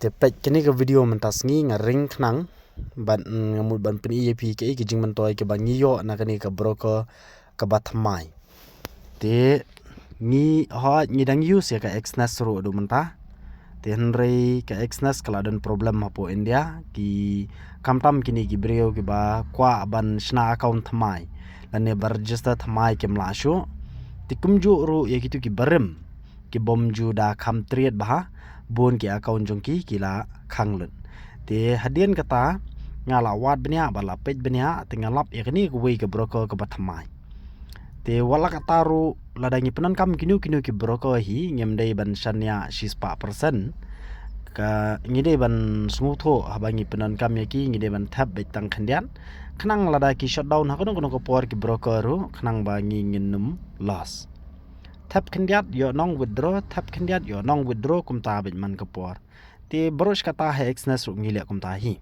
Tepet kini ke video mentas ngi ngaring knang ban ngamut ban pen EAP ke jing mentoi ke bangiyo na kani ke broker ke batmai te ngi ha ngi dang use ya ka exnas ro do mentah te henry ka exnas kala dan problem hapo India ki kamtam kini ki brio ki ba kwa ban shna account thamai lane bar register thamai ke mlasho ti kumju ro ya kitu ki barem ki bomju da kham triet bah bon ki account jongki kila khanglen te hadien kata ngala wat benya bala page benya tingalap yakni kuwi ke broker ke batmai te wala kata ru ladangi penan kam kinu ki broker hi ngemdei ban shanya shispa persen ka ngide ban smutho habangi penan kam yaki ngide ban tab betang khandian khnang lada ki shutdown hakono kono ko por ki broker ru khnang ba ngi nginum loss tap kandiat yo nong withdraw tap kandiat yo nong withdraw kumta ben man kapor te brosh kata he exnes ru ngile kumta hi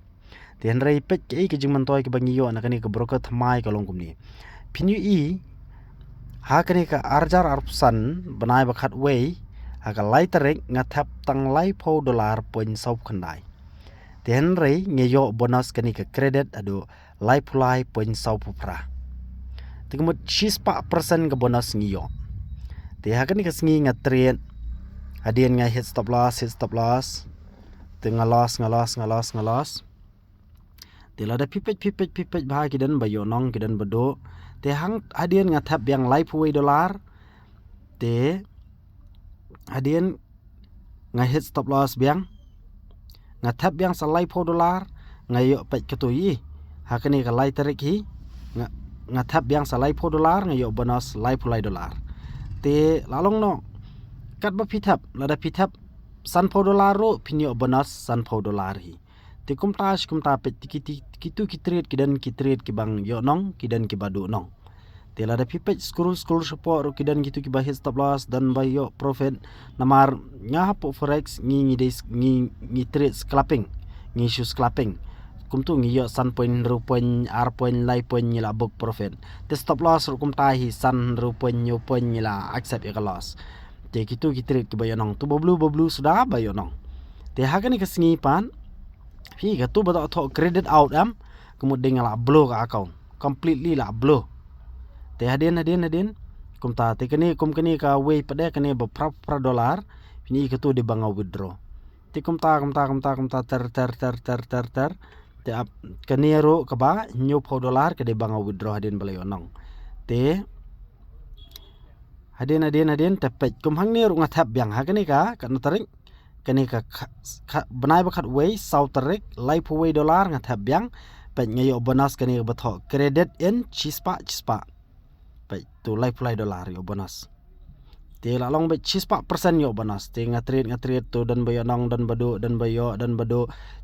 te henrei pet ke jing man toy ke bangi yo na kani ke broker thamai kalong kumni pinu i ha kani ka arjar arpsan banai bakhat way ha ka lai tarek nga tap tang lai $4 point sop khandai te henrei ngeyo bonus kani ke credit ado lai pulai point sop pra te kemut 6% ke bonus ngiyo te hakan ka sngi nga trade hadien nga hit stop loss te nga loss te lada pipet bah kidan bayo nong kidan bado te hang hadien nga tap yang life away dollar te hadien nga hit stop loss biang nga tap yang sa life $4 nga yo pet ketui hakan ka light tarik hi nga tap yang sa life $4 nga yo bonus life $. Te lalong no kat ba pitap lada pitap san $4 ro pinyo bonus san $4 hi te kumta pet kitu ki trade ki bang yo nong kidan ki badu nong te lada pipet scroll support ro kidan gitu ki bahis stop loss dan bayo profit namar nya hapo forex ngi trade scalping ngi shoes scalping kumtu ngi yo san point ru point r point lai point nyila book profit te stop loss ru kumta hi san ru point nyu point nyila accept ya loss te kitu ki trade ki bayo nong tu boblu sudah bayo nong te hagani ke sngi pan hi ga tu bada tho credit out am kemudian ngala blow ka account completely la blow te hadin kumta te kani ka way pada kani ba pra dollar ini ke tu di banga withdraw te kumta ter te kani ro ka ba new $4 ke di banga withdraw hadin balayo nong te hadin te pet kum hang ni ro ngathap yang ha kani ka tarik kani ka banai bakat way south tarik life away dollar ngathap yang pet ngayo bonus kani ba tho credit in chispa pet tu life $. Yo bonus te lalong bet 6% yo bonus te ngatrit tu dan bayo nong dan bado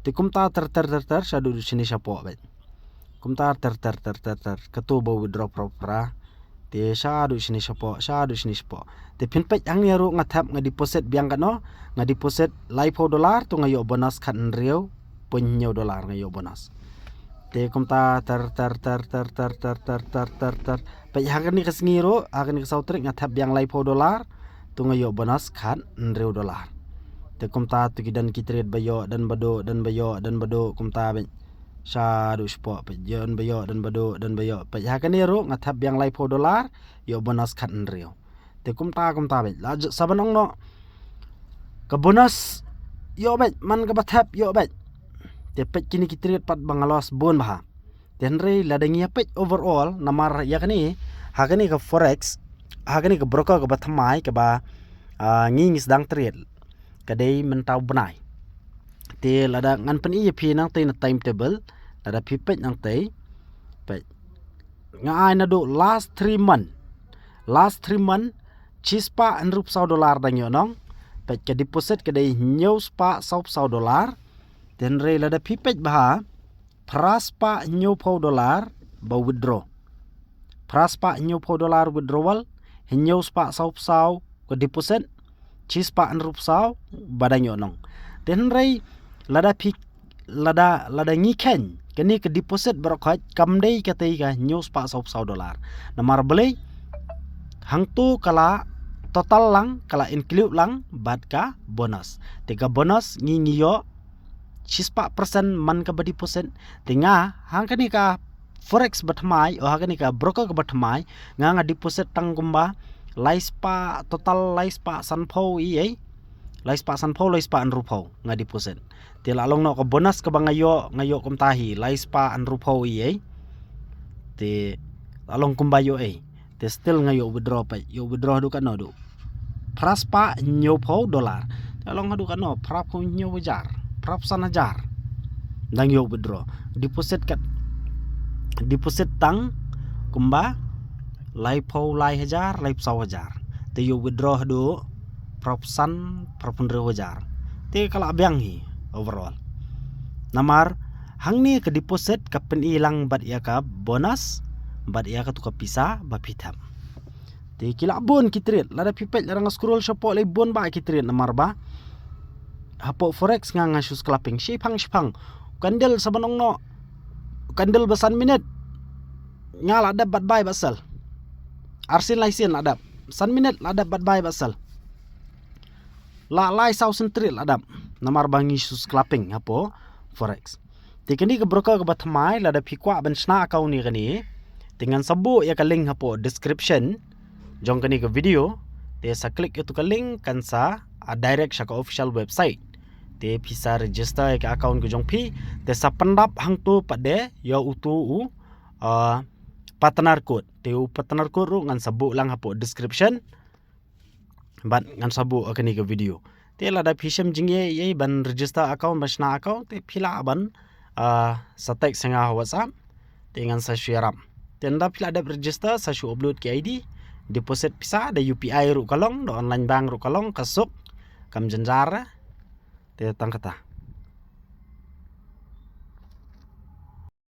te kumta ter shadu sini sapo bet kumta ter ketu bo withdraw propra te shadu sini sapo te pinpet yang ni ro ngathap deposit biang kano deposit life $4 tu ngayo bonus kan riau punyo $. Ngayo bonus te kumta ter pe hakan ni kasngiro hakan ni sautrik ngathap yang life $4 tu ngayo bonus kan $. Te kumta tu kidan kitret bayo dan bado kumta ben shadu spo pe jon bayo dan bado pe hakan ni ro ngathap yang life $4 yo bonus kan $. Te kumta ben la sabanong no ke bonus yo bet man ke bathap yo bet te pet kini kitret pat bangalos bon bah tenre ladangi pet overall namar yakni hakani ke forex hakani ke broker ke batmai ke ba ngi sedang trade kadai mentau benai te lada ngan pen EAP nang te na timetable lada pipet nang te pet ngai na do last 3 month chispa $1 dang yo nong pet ke deposit kadai news pa $1 dan re lada pipet bah praspa $4 ba withdraw praspa $4 withdrawal hinyo spa sau ke deposit chispa $1 badanyo nong dan re lada ngiken kini ke deposit berokhat kamdei katai ka news pa $1 namar beli hang tu kala total lang kala include lang bad ka bonus tiga bonus ngiyo 6% man ka ba deposit tinga hang kani ka forex batmai o hang kani ka broker ka batmai nga deposit tang kumba laispa total laispa sanpho i laispa sanpho laispa anrupho nga deposit te lalong no ka bonus ka ba ngayo kum tahi laispa anrupho i te lalong kumbayo te still ngayo withdraw pa yo withdraw du kano du praspa nyopo dollar lalong hadu kano prapo nyo wajar prap sanajar dang yo withdraw deposit tang kumba laipo lai hajar laip 1,000 te yo withdraw du prap san prap 1,000 te kala abyang hi overall namar hang ni ke deposit ka penilang bat ya ka bonus bat ya ka tu ka pisa ba pitam te kila bon kitrit lada pipet larang scroll shop le bon ba kitrit namar ba hapo forex nga shoes clapping shipang kandel sabanong no kandel basan minute nga lada bat bay basal arsin laisin lada san minute lada bat bay basal la lai sausen trit lada namar bangi shoes clapping hapo forex te kini ke broker ke batmai lada pikwa ban sna account ni kani dengan sabu ya ka link hapo description jong kani ke video te sa klik itu ke link kan sa direct sa ka official website te bisa register ke account ke jong pi te sa pendap hang tu pade ya utu partner code te partner code ru ngan sabu lang hapo description ban ngan sabu kani ke video te lada pisem jingye ye ban register account basna account te pila ban sa text nga WhatsApp te ngan sa share tenda pila ada register sa shu upload ke ID deposit pisa ada UPI ru kalong do online bank ru kalong kasuk kam janjara te tangkata